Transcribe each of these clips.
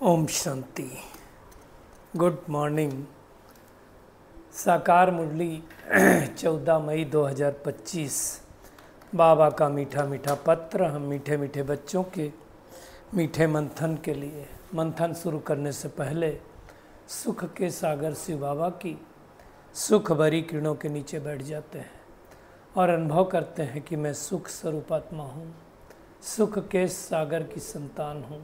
Om Shanti. Good morning. साकार मुरली 14 मई 2025। बाबा का मीठा मीठा पत्र। हम मीठे मीठे बच्चों के मीठे मंथन के लिए मंथन शुरू करने से पहले सुख के सागर शिव बाबा की सुख भरी किरणों के नीचे बैठ जाते हैं और अनुभव करते हैं कि मैं सुख स्वरूप आत्मा हूँ, सुख के सागर की संतान हूँ।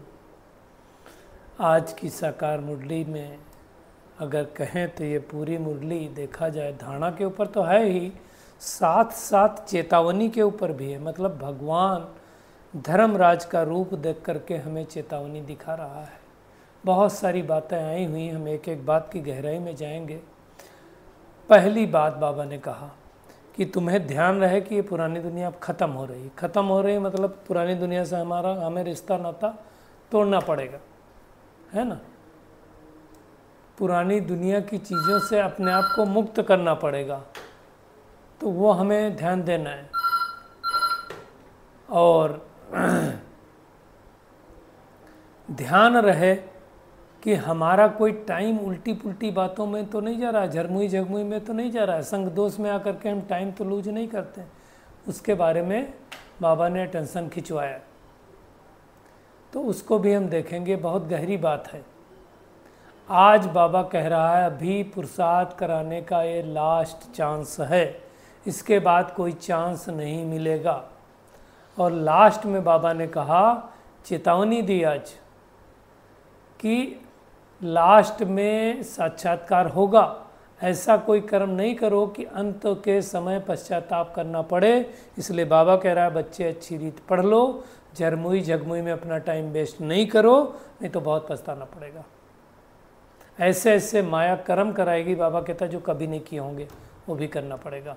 आज की साकार मुरली में अगर कहें तो ये पूरी मुरली देखा जाए धारणा के ऊपर तो है ही, साथ साथ चेतावनी के ऊपर भी है। मतलब भगवान धर्मराज का रूप देख करके हमें चेतावनी दिखा रहा है। बहुत सारी बातें आई हुई, हम एक एक बात की गहराई में जाएंगे। पहली बात बाबा ने कहा कि तुम्हें ध्यान रहे कि ये पुरानी दुनिया अब ख़त्म हो रही है। ख़त्म हो रही है मतलब पुरानी दुनिया से हमें रिश्ता नाता तोड़ना पड़ेगा, है ना। पुरानी दुनिया की चीज़ों से अपने आप को मुक्त करना पड़ेगा, तो वो हमें ध्यान देना है। और ध्यान रहे कि हमारा कोई टाइम उल्टी पुल्टी बातों में तो नहीं जा रहा है, झरमुई झगमुई में तो नहीं जा रहा है, संग दोष में आकर के हम टाइम तो लूज नहीं करते। उसके बारे में बाबा ने टेंशन खिंचवाया, तो उसको भी हम देखेंगे। बहुत गहरी बात है। आज बाबा कह रहा है अभी पुरुषार्थ कराने का ये लास्ट चांस है, इसके बाद कोई चांस नहीं मिलेगा। और लास्ट में बाबा ने कहा, चेतावनी दी आज कि लास्ट में साक्षात्कार होगा। ऐसा कोई कर्म नहीं करो कि अंत के समय पश्चाताप करना पड़े। इसलिए बाबा कह रहा है बच्चे अच्छी रीत पढ़ लो, झरमुई झगमुई में अपना टाइम वेस्ट नहीं करो, नहीं तो बहुत पछताना पड़ेगा। ऐसे ऐसे माया कर्म कराएगी, बाबा कहता जो कभी नहीं किए होंगे वो भी करना पड़ेगा।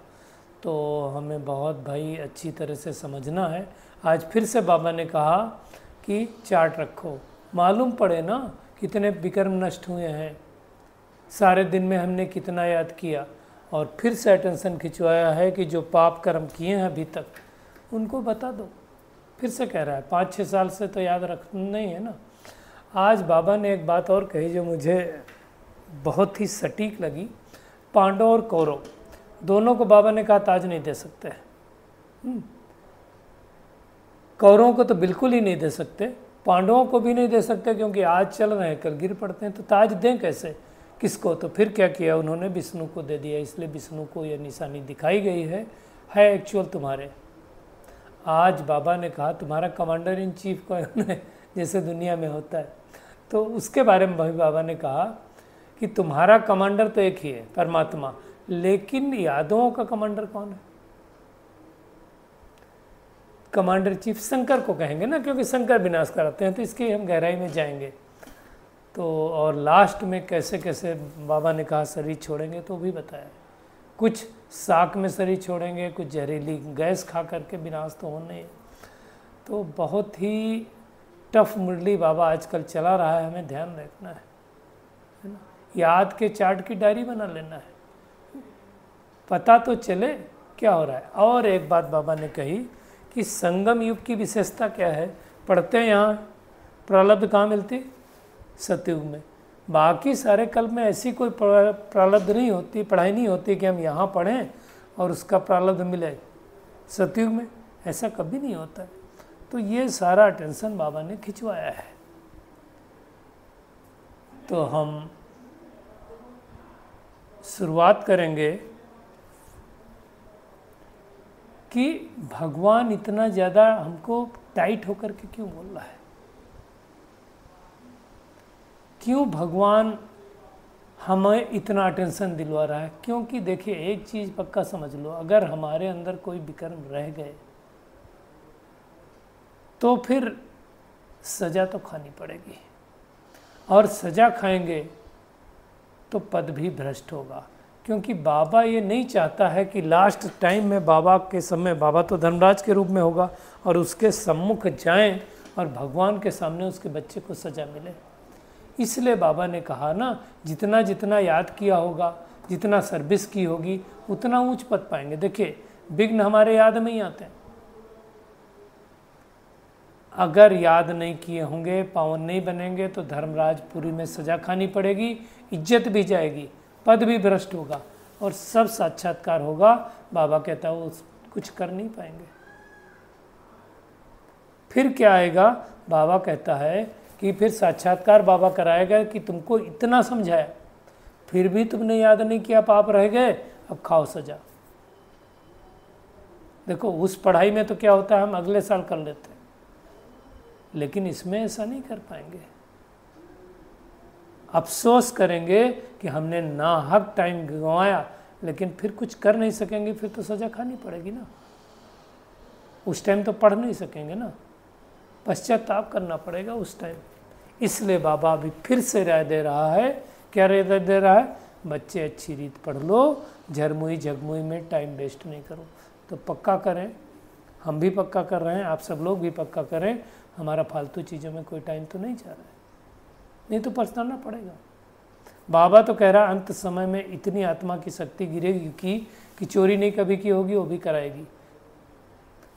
तो हमें बहुत भाई अच्छी तरह से समझना है। आज फिर से बाबा ने कहा कि चार्ट रखो, मालूम पड़े ना कितने विकर्म नष्ट हुए हैं, सारे दिन में हमने कितना याद किया। और फिर से अटेंशन खिंचवाया है कि जो पाप कर्म किए हैं अभी तक उनको बता दो। फिर से कह रहा है 5-6 साल से तो याद रखना नहीं है ना। आज बाबा ने एक बात और कही जो मुझे बहुत ही सटीक लगी। पांडव और कौरव दोनों को बाबा ने कहा ताज नहीं दे सकते। कौरवों को तो बिल्कुल ही नहीं दे सकते, पांडवों को भी नहीं दे सकते, क्योंकि आज चल रहे हैं कल गिर पड़ते हैं, तो ताज दें कैसे, किसको। तो फिर क्या किया उन्होंने, विष्णु को दे दिया। इसलिए विष्णु को यह निशानी दिखाई गई है एक्चुअल तुम्हारे। आज बाबा ने कहा तुम्हारा कमांडर इन चीफ को जैसे दुनिया में होता है, तो उसके बारे में भी बाबा ने कहा कि तुम्हारा कमांडर तो एक ही है, परमात्मा, लेकिन यादवों का कमांडर कौन है। कमांडर चीफ शंकर को कहेंगे ना, क्योंकि शंकर विनाश कराते हैं। तो इसकी हम गहराई में जाएंगे। तो और लास्ट में कैसे कैसे बाबा ने कहा शरीर छोड़ेंगे, तो भी बताया। कुछ शाक में शरीर छोड़ेंगे, कुछ जहरीली गैस खा करके विनाश तो होने। तो बहुत ही टफ मुरली बाबा आजकल चला रहा है, हमें ध्यान रखना है ना। याद के चार्ट की डायरी बना लेना है, पता तो चले क्या हो रहा है। और एक बात बाबा ने कही कि संगम युग की विशेषता क्या है। पढ़ते हैं यहाँ प्रारब्ध कहाँ मिलती, सतयुग में। बाकी सारे कल्प में ऐसी कोई प्रारब्ध नहीं होती, पढ़ाई नहीं होती कि हम यहाँ पढ़ें और उसका प्रारब्ध मिले। सतयुग में ऐसा कभी नहीं होता है। तो ये सारा टेंशन बाबा ने खिंचवाया है। तो हम शुरुआत करेंगे कि भगवान इतना ज़्यादा हमको टाइट होकर के क्यों बोल रहा है, क्यों भगवान हमें इतना अटेंशन दिलवा रहा है। क्योंकि देखिए एक चीज़ पक्का समझ लो, अगर हमारे अंदर कोई विकर्म रह गए तो फिर सज़ा तो खानी पड़ेगी, और सज़ा खाएंगे तो पद भी भ्रष्ट होगा। क्योंकि बाबा ये नहीं चाहता है कि लास्ट टाइम में बाबा के समय, बाबा तो धर्मराज के रूप में होगा, और उसके सम्मुख जाएं और भगवान के सामने उसके बच्चे को सज़ा मिले। इसलिए बाबा ने कहा ना, जितना जितना याद किया होगा, जितना सर्विस की होगी, उतना ऊंच पद पाएंगे। देखिए विघ्न हमारे याद में ही आते हैं। अगर याद नहीं किए होंगे, पावन नहीं बनेंगे तो धर्मराजपुरी में सजा खानी पड़ेगी, इज्जत भी जाएगी, पद भी भ्रष्ट होगा और सब साक्षात्कार होगा। बाबा कहता है वो कुछ कर नहीं पाएंगे। फिर क्या आएगा? बाबा कहता है कि फिर साक्षात्कार बाबा कराएगा कि तुमको इतना समझाया, फिर भी तुमने याद नहीं किया, पाप रह गए, अब खाओ सजा। देखो उस पढ़ाई में तो क्या होता है, हम अगले साल कर लेते हैं, लेकिन इसमें ऐसा नहीं कर पाएंगे। अफसोस करेंगे कि हमने नाहक टाइम गंवाया, लेकिन फिर कुछ कर नहीं सकेंगे, फिर तो सजा खानी पड़ेगी ना। उस टाइम तो पढ़ नहीं सकेंगे ना, पश्चाताप करना पड़ेगा उस टाइम। इसलिए बाबा अभी फिर से राय दे रहा है। क्या राय दे रहा है? बच्चे अच्छी रीत पढ़ लो, झरमुई झगमुई में टाइम वेस्ट नहीं करो। तो पक्का करें, हम भी पक्का कर रहे हैं, आप सब लोग भी पक्का करें, हमारा फालतू चीज़ों में कोई टाइम तो नहीं जा रहा है, नहीं तो पछताना पड़ेगा। बाबा तो कह रहा अंत समय में इतनी आत्मा की शक्ति गिरेगी कि चोरी नहीं कभी की होगी, वो भी कराएगी।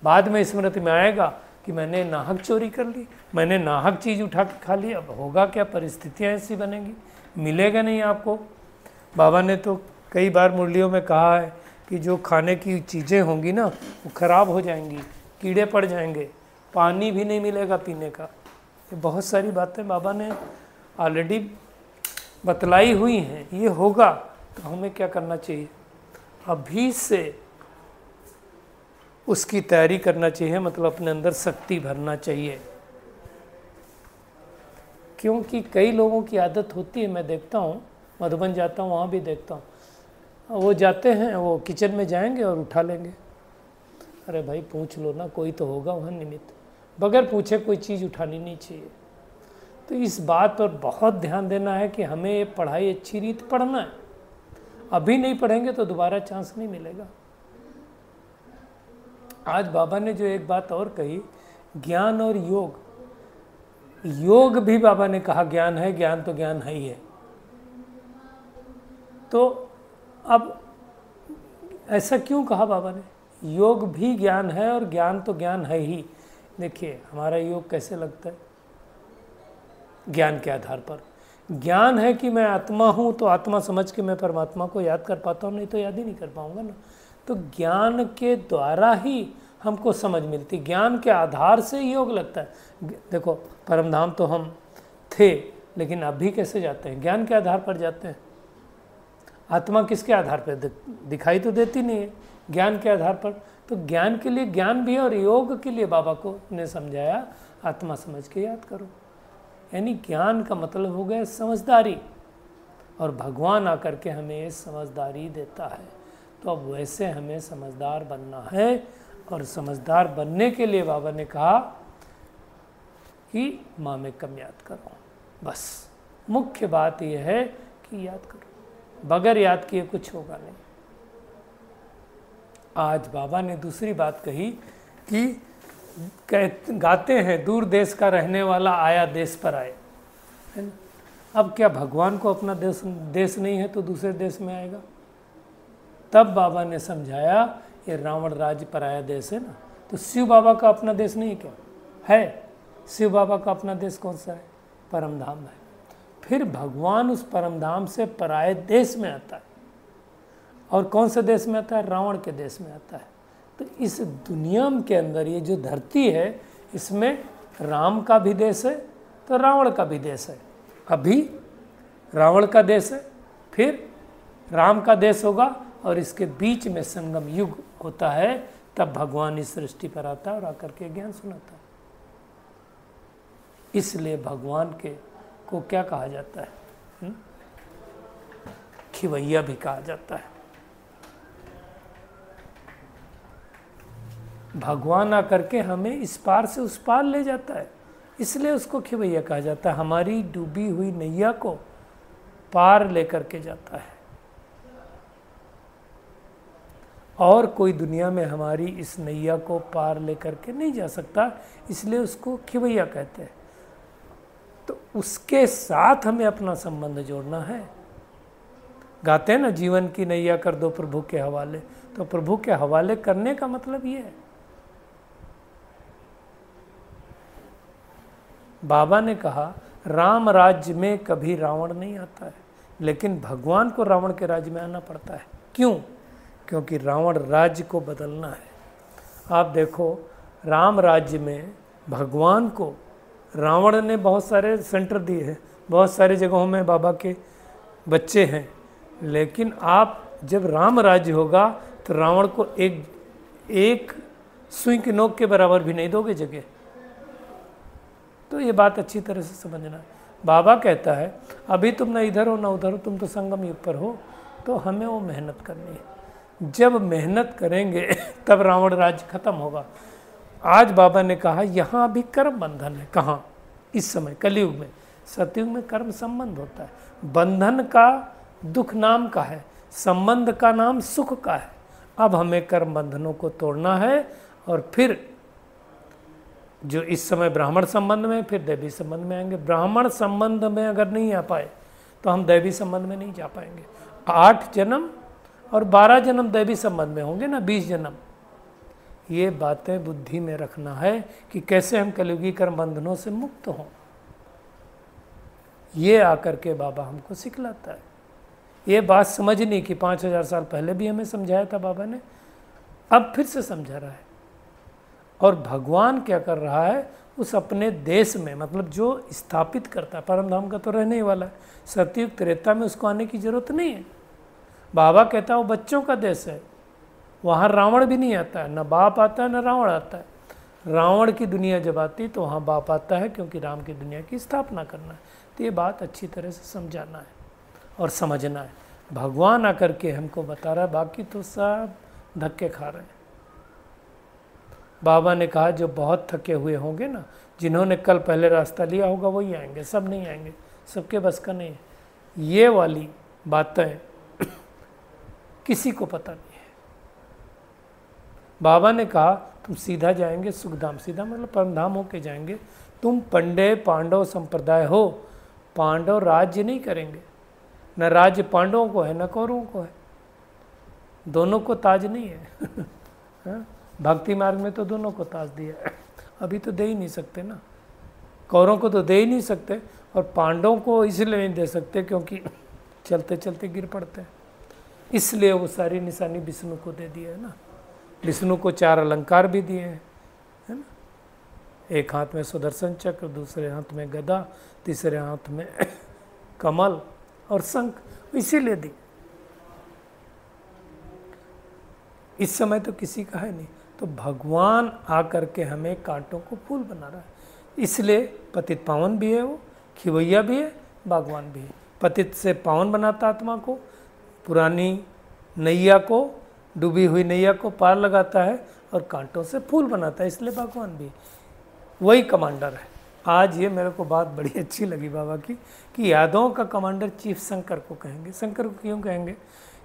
बाद में स्मृति में आएगा कि मैंने नाहक चोरी कर ली, मैंने नाहक चीज़ उठा के खा ली, अब होगा क्या? परिस्थितियाँ ऐसी बनेंगी, मिलेगा नहीं आपको। बाबा ने तो कई बार मुरलियों में कहा है कि जो खाने की चीज़ें होंगी ना वो ख़राब हो जाएंगी, कीड़े पड़ जाएंगे, पानी भी नहीं मिलेगा पीने का। ये बहुत सारी बातें बाबा ने ऑलरेडी बतलाई हुई हैं, ये होगा। तो हमें क्या करना चाहिए? अभी से उसकी तैयारी करना चाहिए, मतलब अपने अंदर शक्ति भरना चाहिए। क्योंकि कई लोगों की आदत होती है, मैं देखता हूँ, मधुबन जाता हूँ वहाँ भी देखता हूँ, वो जाते हैं, वो किचन में जाएंगे और उठा लेंगे। अरे भाई पूछ लो ना, कोई तो होगा वहाँ निमित्त, बगैर पूछे कोई चीज़ उठानी नहीं चाहिए। तो इस बात पर बहुत ध्यान देना है कि हमें ये पढ़ाई अच्छी रीत पढ़ना है। अभी नहीं पढ़ेंगे तो दोबारा चांस नहीं मिलेगा। आज बाबा ने जो एक बात और कही, ज्ञान और योग, योग भी बाबा ने कहा ज्ञान है, ज्ञान तो ज्ञान है ही है। तो अब ऐसा क्यों कहा बाबा ने? योग भी ज्ञान है और ज्ञान तो ज्ञान है ही। देखिए हमारा योग कैसे लगता है? ज्ञान के आधार पर। ज्ञान है कि मैं आत्मा हूँ, तो आत्मा समझ के मैं परमात्मा को याद कर पाता हूँ, नहीं तो याद ही नहीं कर पाऊंगा ना। तो ज्ञान के द्वारा ही हमको समझ मिलती, ज्ञान के आधार से योग लगता है। देखो परमधाम तो हम थे, लेकिन अभी कैसे जाते हैं? ज्ञान के आधार पर जाते हैं। आत्मा किसके आधार पर? दिखाई तो देती नहीं है, ज्ञान के आधार पर। तो ज्ञान के लिए ज्ञान भी है और योग के लिए बाबा को ने समझाया आत्मा समझ के याद करो। यानी ज्ञान का मतलब हो गया समझदारी, और भगवान आकर के हमें ये समझदारी देता है। तो अब वैसे हमें समझदार बनना है, और समझदार बनने के लिए बाबा ने कहा कि माँ में कम याद करो। बस मुख्य बात यह है कि याद करो, बगैर याद किए कुछ होगा नहीं। आज बाबा ने दूसरी बात कही कि गाते हैं दूर देश का रहने वाला आया देश पर आए, है ना। अब क्या भगवान को अपना देश नहीं है तो दूसरे देश में आएगा? तब बाबा ने समझाया ये रावण राज्य पर आया देश है ना। तो शिव बाबा का अपना देश नहीं क्या है? शिव बाबा का अपना देश कौन सा है? परमधाम है। फिर भगवान उस परमधाम से पराये देश में आता है, और कौन से देश में आता है? रावण के देश में आता है। तो इस दुनिया के अंदर ये जो धरती है, इसमें राम का भी देश है तो रावण का भी देश है। अभी रावण का देश है, फिर राम का देश होगा, और इसके बीच में संगम युग होता है। तब भगवान इस सृष्टि पर आता है और आकर के ज्ञान सुनाता है। इसलिए भगवान को क्या कहा जाता है? खिवैया भी कहा जाता है। भगवान आकर के हमें इस पार से उस पार ले जाता है, इसलिए उसको खिवैया कहा जाता है। हमारी डूबी हुई नैया को पार लेकर के जाता है, और कोई दुनिया में हमारी इस नैया को पार लेकर के नहीं जा सकता, इसलिए उसको खिवैया कहते हैं। तो उसके साथ हमें अपना संबंध जोड़ना है। गाते हैं ना, जीवन की नैया कर दो प्रभु के हवाले। तो प्रभु के हवाले करने का मतलब ये है बाबा ने कहा राम राज्य में कभी रावण नहीं आता है, लेकिन भगवान को रावण के राज्य में आना पड़ता है। क्यों? क्योंकि रावण राज्य को बदलना है। आप देखो, राम राज्य में भगवान को रावण ने बहुत सारे सेंटर दिए हैं, बहुत सारी जगहों में बाबा के बच्चे हैं, लेकिन आप जब राम राज्य होगा तो रावण को एक सुई की नोक के बराबर भी नहीं दोगे जगह। तो ये बात अच्छी तरह से समझना। बाबा कहता है अभी तुम ना इधर हो ना उधर हो, तुम तो संगम युग पर हो, तो हमें वो मेहनत करनी है। जब मेहनत करेंगे तब रावण राज्य खत्म होगा। आज बाबा ने कहा यहाँ अभी कर्म बंधन है। कहाँ? इस समय कलयुग में। सतयुग में कर्म संबंध होता है। बंधन का दुख नाम का है, संबंध का नाम सुख का है। अब हमें कर्म बंधनों को तोड़ना है और फिर जो इस समय ब्राह्मण संबंध में, फिर दैवी संबंध में आएंगे। ब्राह्मण संबंध में अगर नहीं आ पाए तो हम दैवी संबंध में नहीं जा पाएंगे। 8 जन्म और 12 जन्म दैवी संबंध में होंगे ना, 20 जन्म। ये बातें बुद्धि में रखना है कि कैसे हम कलयुगी कर्म बंधनों से मुक्त हों। ये आकर के बाबा हमको सिखलाता है। ये बात समझनी कि 5000 साल पहले भी हमें समझाया था बाबा ने, अब फिर से समझा रहा है। और भगवान क्या कर रहा है, उस अपने देश में, मतलब जो स्थापित करता है, परम धाम का तो रहने ही वाला है। सतयुग त्रेता में उसको आने की जरूरत नहीं है। बाबा कहता है वो बच्चों का देश है, वहाँ रावण भी नहीं आता है, न बाप आता है न रावण आता है। रावण की दुनिया जब आती तो वहाँ बाप आता है, क्योंकि राम की दुनिया की स्थापना करना है। तो ये बात अच्छी तरह से समझाना है और समझना है। भगवान आकर के हमको बता रहा है, बाकी तो सब धक्के खा रहे हैं। बाबा ने कहा जो बहुत थके हुए होंगे ना, जिन्होंने कल पहले रास्ता लिया होगा वही आएंगे, सब नहीं आएंगे, सबके बस का नहीं है। ये वाली बातें किसी को पता नहीं है। बाबा ने कहा तुम सीधा जाएंगे सुखधाम, सीधा मतलब परमधाम होके जाएंगे। तुम पंडे पांडव संप्रदाय हो, पांडव राज्य नहीं करेंगे, न राज्य पांडवों को है न कौरवों को है, दोनों को ताज नहीं है। भक्ति मार्ग में तो दोनों को ताज दिया है, अभी तो दे ही नहीं सकते ना। कौरवों को तो दे ही नहीं सकते, और पांडवों को इसलिए नहीं दे सकते क्योंकि चलते चलते गिर पड़ते हैं, इसलिए वो सारी निशानी विष्णु को दे दिया है ना। विष्णु को 4 अलंकार भी दिए हैं, है ना। एक हाथ में सुदर्शन चक्र, दूसरे हाथ में गदा, तीसरे हाथ में कमल और शंख, इसीलिए दी। इस समय तो किसी का है नहीं, तो भगवान आकर के हमें कांटों को फूल बना रहा है। इसलिए पतित पावन भी है, वो खिवैया भी है, बागवान भी है। पतित से पावन बनाता आत्मा को, पुरानी नैया को, डूबी हुई नैया को पार लगाता है, और कांटों से फूल बनाता है, इसलिए बागवान भी वही कमांडर है। आज ये मेरे को बात बड़ी अच्छी लगी बाबा की, कि यादवों का कमांडर चीफ शंकर को कहेंगे। शंकर को क्यों कहेंगे?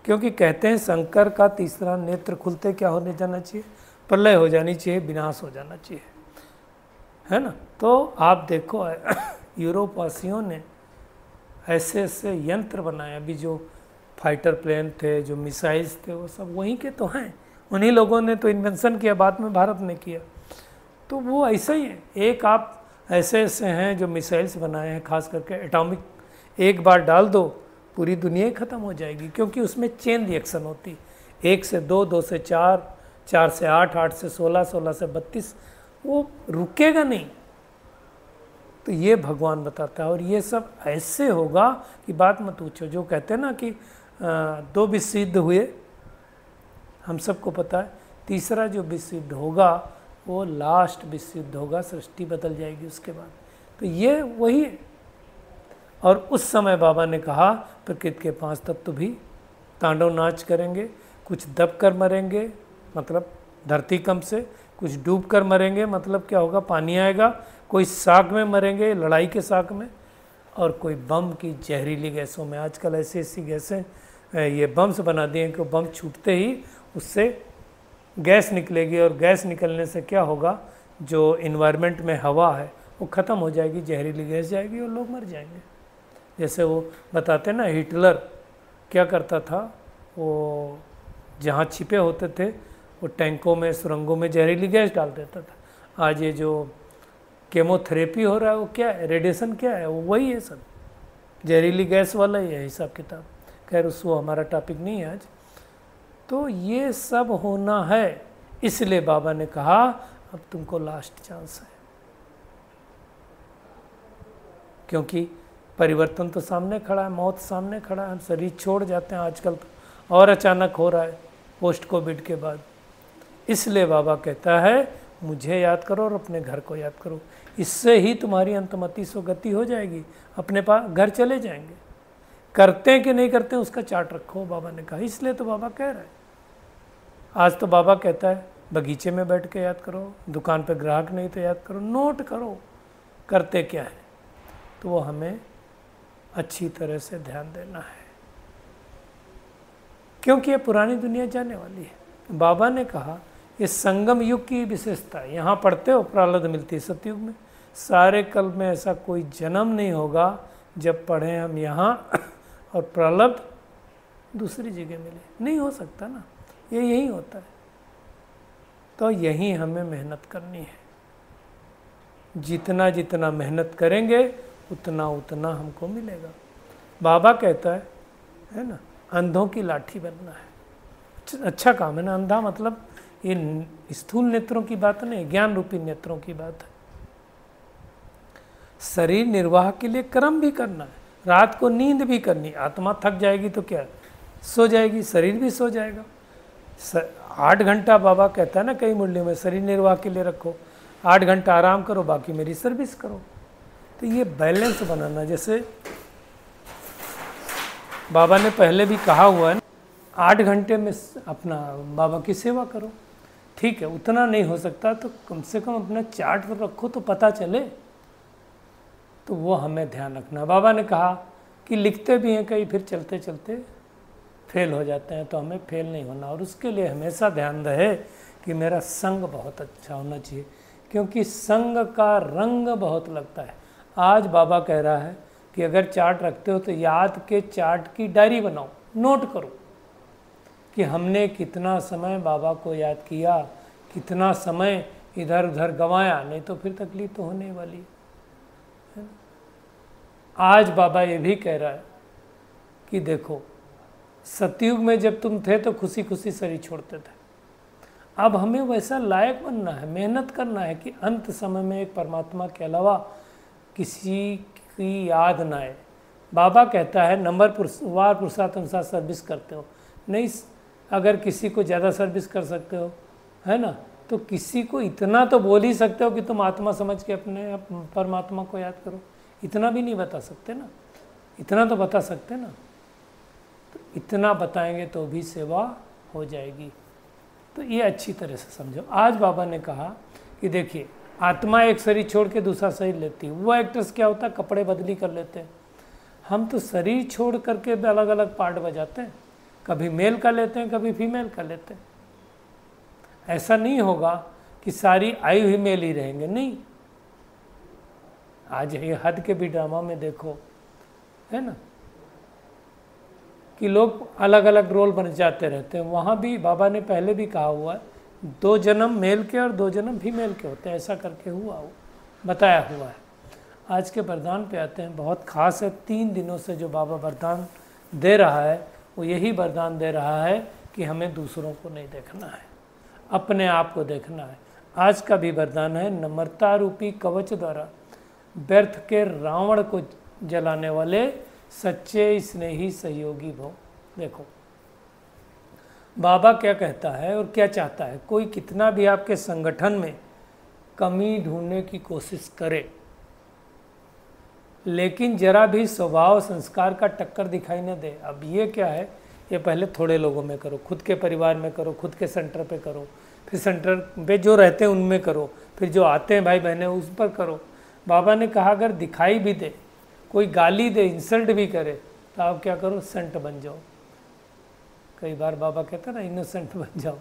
क्योंकि कहते हैं शंकर का तीसरा नेत्र खुलते क्या होने जाना चाहिए? प्रलय हो जानी चाहिए, विनाश हो जाना चाहिए, है ना। तो आप देखो यूरोप वासियों ने ऐसे ऐसे यंत्र बनाए, अभी जो फाइटर प्लेन थे, जो मिसाइल्स थे, वो सब वहीं के तो हैं। उन्हीं लोगों ने तो इन्वेंशन किया, बाद में भारत ने किया। तो वो ऐसा ही है। एक आप ऐसे ऐसे हैं जो मिसाइल्स बनाए हैं, खास करके एटॉमिक, एक बार डाल दो पूरी दुनिया ही ख़त्म हो जाएगी, क्योंकि उसमें चेन रिएक्शन होती। 1 से 2, 2 से 4, 4 से 8, 8 से 16, 16 से 32, वो रुकेगा नहीं। तो ये भगवान बताता है, और ये सब ऐसे होगा कि बात मत पूछो। जो कहते हैं ना कि 2 विश्व युद्ध हुए, हम सबको पता है, तीसरा जो विश्व युद्ध होगा वो लास्ट विश्व युद्ध होगा, सृष्टि बदल जाएगी उसके बाद। तो ये वही है। और उस समय बाबा ने कहा प्रकृति के 5 तत्व भी तांडव नाच करेंगे, कुछ दब कर मरेंगे मतलब धरती कंप से, कुछ डूब कर मरेंगे मतलब क्या होगा, पानी आएगा, कोई शाख में मरेंगे, लड़ाई के शाख में, और कोई बम की जहरीली गैसों में। आजकल ऐसी ऐसी गैसें ये बम्स बना दिए हैं कि बम छूटते ही उससे गैस निकलेगी, और गैस निकलने से क्या होगा, जो इन्वायरमेंट में हवा है वो ख़त्म हो जाएगी, जहरीली गैस जाएगी और लोग मर जाएंगे। जैसे वो बताते ना, हिटलर क्या करता था, वो जहाँ छिपे होते थे वो टैंकों में, सुरंगों में जहरीली गैस डाल देता था। आज ये जो केमोथेरेपी हो रहा है, वो क्या है, रेडिएशन क्या है, वो वही है सब, जहरीली गैस वाला ही है हिसाब किताब। खैर उसको हमारा टॉपिक नहीं है आज। तो ये सब होना है, इसलिए बाबा ने कहा अब तुमको लास्ट चांस है, क्योंकि परिवर्तन तो सामने खड़ा है, मौत सामने खड़ा है, हम शरीर छोड़ जाते हैं आजकल तो, और अचानक हो रहा है पोस्ट कोविड के बाद। इसलिए बाबा कहता है मुझे याद करो और अपने घर को याद करो, इससे ही तुम्हारी अंतमति गति हो जाएगी, अपने पास घर चले जाएंगे। करते हैं कि नहीं करते हैं उसका चार्ट रखो, बाबा ने कहा। इसलिए तो बाबा कह रहा है। आज तो बाबा कहता है बगीचे में बैठ के याद करो, दुकान पे ग्राहक नहीं तो याद करो, नोट करो करते क्या है, तो वो हमें अच्छी तरह से ध्यान देना है, क्योंकि ये पुरानी दुनिया जाने वाली है। बाबा ने कहा ये संगम युग की विशेषता है, यहाँ पढ़ते हो प्रारब्ध मिलती है सतयुग में, सारे कल में ऐसा कोई जन्म नहीं होगा जब पढ़ें हम यहाँ और प्रारब्ध दूसरी जगह मिले, नहीं हो सकता ना, ये यही होता है। तो यही हमें मेहनत करनी है, जितना जितना मेहनत करेंगे उतना उतना हमको मिलेगा। बाबा कहता है ना, अंधों की लाठी बनना है, अच्छा काम है ना। अंधा मतलब ये स्थूल नेत्रों की बात नहीं, ज्ञान रूपी नेत्रों की बात है। शरीर निर्वाह के लिए कर्म भी करना है, रात को नींद भी करनी। आत्मा थक जाएगी तो क्या सो जाएगी, शरीर भी सो जाएगा। 8 घंटा बाबा कहता है ना कई मुरलियों में, शरीर निर्वाह के लिए रखो, 8 घंटा आराम करो, बाकी मेरी सर्विस करो। तो ये बैलेंस बनाना, जैसे बाबा ने पहले भी कहा हुआ है, 8 घंटे में अपना बाबा की सेवा करो, ठीक है। उतना नहीं हो सकता तो कम से कम अपना चार्ट पर रखो तो पता चले, तो वो हमें ध्यान रखना। बाबा ने कहा कि लिखते भी हैं कई, फिर चलते चलते फेल हो जाते हैं, तो हमें फेल नहीं होना, और उसके लिए हमेशा ध्यान रहे कि मेरा संग बहुत अच्छा होना चाहिए, क्योंकि संग का रंग बहुत लगता है। आज बाबा कह रहा है कि अगर चार्ट रखते हो तो याद के चार्ट की डायरी बनाओ, नोट करो कि हमने कितना समय बाबा को याद किया, कितना समय इधर उधर गंवाया, नहीं तो फिर तकलीफ तो होने वाली है। आज बाबा ये भी कह रहा है कि देखो सतयुग में जब तुम थे तो खुशी खुशी शरीर छोड़ते थे, अब हमें वैसा लायक बनना है, मेहनत करना है कि अंत समय में एक परमात्मा के अलावा किसी की याद ना आए। बाबा कहता है नंबर वार पुरुषार्थ अनुसार सर्विस करते हो, नहीं अगर किसी को ज़्यादा सर्विस कर सकते हो, है ना, तो किसी को इतना तो बोल ही सकते हो कि तुम आत्मा समझ के अपने परमात्मा को याद करो। इतना भी नहीं बता सकते ना, इतना तो बता सकते ना, तो इतना बताएंगे तो भी सेवा हो जाएगी। तो ये अच्छी तरह से समझो। आज बाबा ने कहा कि देखिए आत्मा एक शरीर छोड़ के दूसरा शरीर लेती है, वो एक्टर्स क्या होता है कपड़े बदली कर लेते हैं, हम तो शरीर छोड़ करके अलग अलग पार्ट बजाते हैं, कभी मेल का लेते हैं कभी फीमेल का लेते हैं। ऐसा नहीं होगा कि सारी आई हुई मेल ही रहेंगे, नहीं। आज ये हद के भी ड्रामा में देखो, है ना, कि लोग अलग अलग रोल बन जाते रहते हैं। वहाँ भी बाबा ने पहले भी कहा हुआ है 2 जन्म मेल के और 2 जन्म फीमेल के होते हैं, ऐसा करके हुआ हो बताया हुआ है। आज के वरदान पे आते हैं, बहुत खास है। 3 दिनों से जो बाबा वरदान दे रहा है वो यही वरदान दे रहा है कि हमें दूसरों को नहीं देखना है, अपने आप को देखना है। आज का भी वरदान है नम्रता रूपी कवच द्वारा व्यर्थ के रावण को जलाने वाले सच्चे स्नेही सहयोगी भव। देखो बाबा क्या कहता है और क्या चाहता है, कोई कितना भी आपके संगठन में कमी ढूंढने की कोशिश करे, लेकिन जरा भी स्वभाव संस्कार का टक्कर दिखाई न दे। अब ये क्या है, ये पहले थोड़े लोगों में करो, खुद के परिवार में करो, खुद के सेंटर पे करो, फिर सेंटर पे जो रहते हैं उनमें करो, फिर जो आते हैं भाई बहनें उस पर करो। बाबा ने कहा अगर दिखाई भी दे, कोई गाली दे, इंसल्ट भी करे, तो आप क्या करो, सेंट बन जाओ। कई बार बाबा कहता है ना इनोसेंट बन जाओ।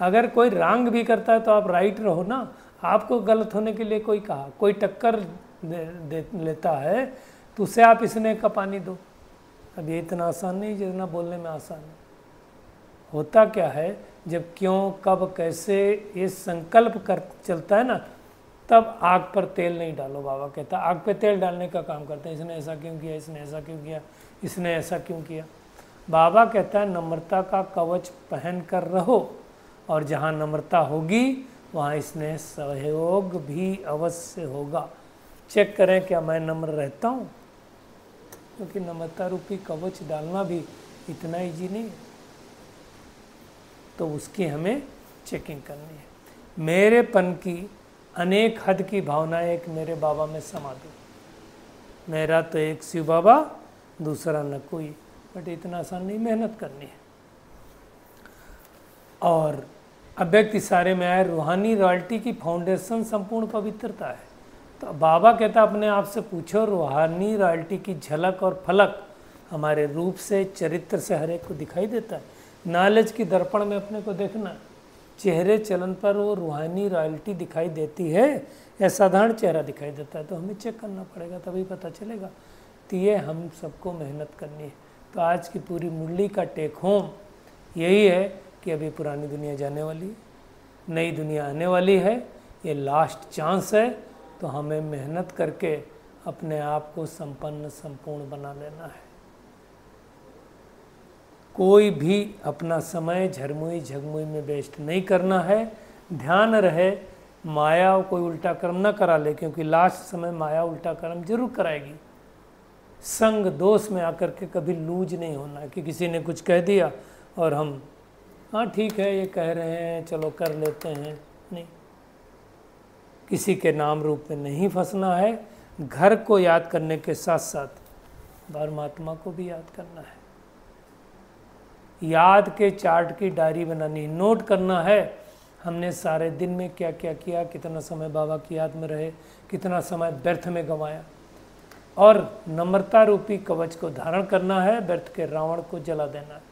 अगर कोई रॉन्ग भी करता है तो आप राइट रहो ना। आपको गलत होने के लिए कोई कहा, कोई टक्कर दे लेता है तो उसे आप स्नेह का पानी दो। अब ये इतना आसान नहीं जितना बोलने में आसान है। होता क्या है, जब क्यों कब कैसे ये संकल्प कर चलता है ना, तब आग पर तेल नहीं डालो। बाबा कहता आग पे तेल डालने का काम करते हैं, इसने ऐसा क्यों किया, इसने ऐसा क्यों किया, इसने ऐसा क्यों किया। बाबा कहता है नम्रता का कवच पहन कर रहो, और जहाँ नम्रता होगी वहाँ स्नेह सहयोग भी अवश्य होगा। चेक करें क्या मैं नम्र रहता हूँ, क्योंकि नम्रता रूपी कवच डालना भी इतना ईजी नहीं है, तो उसकी हमें चेकिंग करनी है। मेरेपन की अनेक हद की भावनाएं एक मेरे बाबा में समा दो। मेरा तो एक शिव बाबा, दूसरा न कोई, बट इतना आसान नहीं, मेहनत करनी है। और अव्यक्त इशारे में आए रूहानी रॉयल्टी की फाउंडेशन संपूर्ण पवित्रता है। तो बाबा कहता अपने आप से पूछो, रूहानी रॉयल्टी की झलक और फलक हमारे रूप से, चरित्र से हर एक को दिखाई देता है। नॉलेज की दर्पण में अपने को देखना, चेहरे चलन पर वो रूहानी रॉयल्टी दिखाई देती है या साधारण चेहरा दिखाई देता है, तो हमें चेक करना पड़ेगा, तभी पता चलेगा। तो ये हम सबको मेहनत करनी है। तो आज की पूरी मुरली का टेक होम यही है कि अभी पुरानी दुनिया जाने वाली है, नई दुनिया आने वाली है, ये लास्ट चांस है। तो हमें मेहनत करके अपने आप को संपन्न संपूर्ण बना लेना है। कोई भी अपना समय झरमुई झगमुई में वेस्ट नहीं करना है। ध्यान रहे माया कोई उल्टा कर्म न करा ले, क्योंकि लास्ट समय माया उल्टा कर्म जरूर कराएगी। संग दोष में आकर के कभी लूज नहीं होना कि किसी ने कुछ कह दिया और हम हाँ ठीक है ये कह रहे हैं चलो कर लेते हैं, नहीं। किसी के नाम रूप में नहीं फंसना है। घर को याद करने के साथ साथ परमात्मा को भी याद करना है। याद के चार्ट की डायरी बनानी, नोट करना है हमने सारे दिन में क्या क्या किया, कितना समय बाबा की याद में रहे, कितना समय व्यर्थ में गंवाया। और नम्रता रूपी कवच को धारण करना है, व्यर्थ के रावण को जला देना है।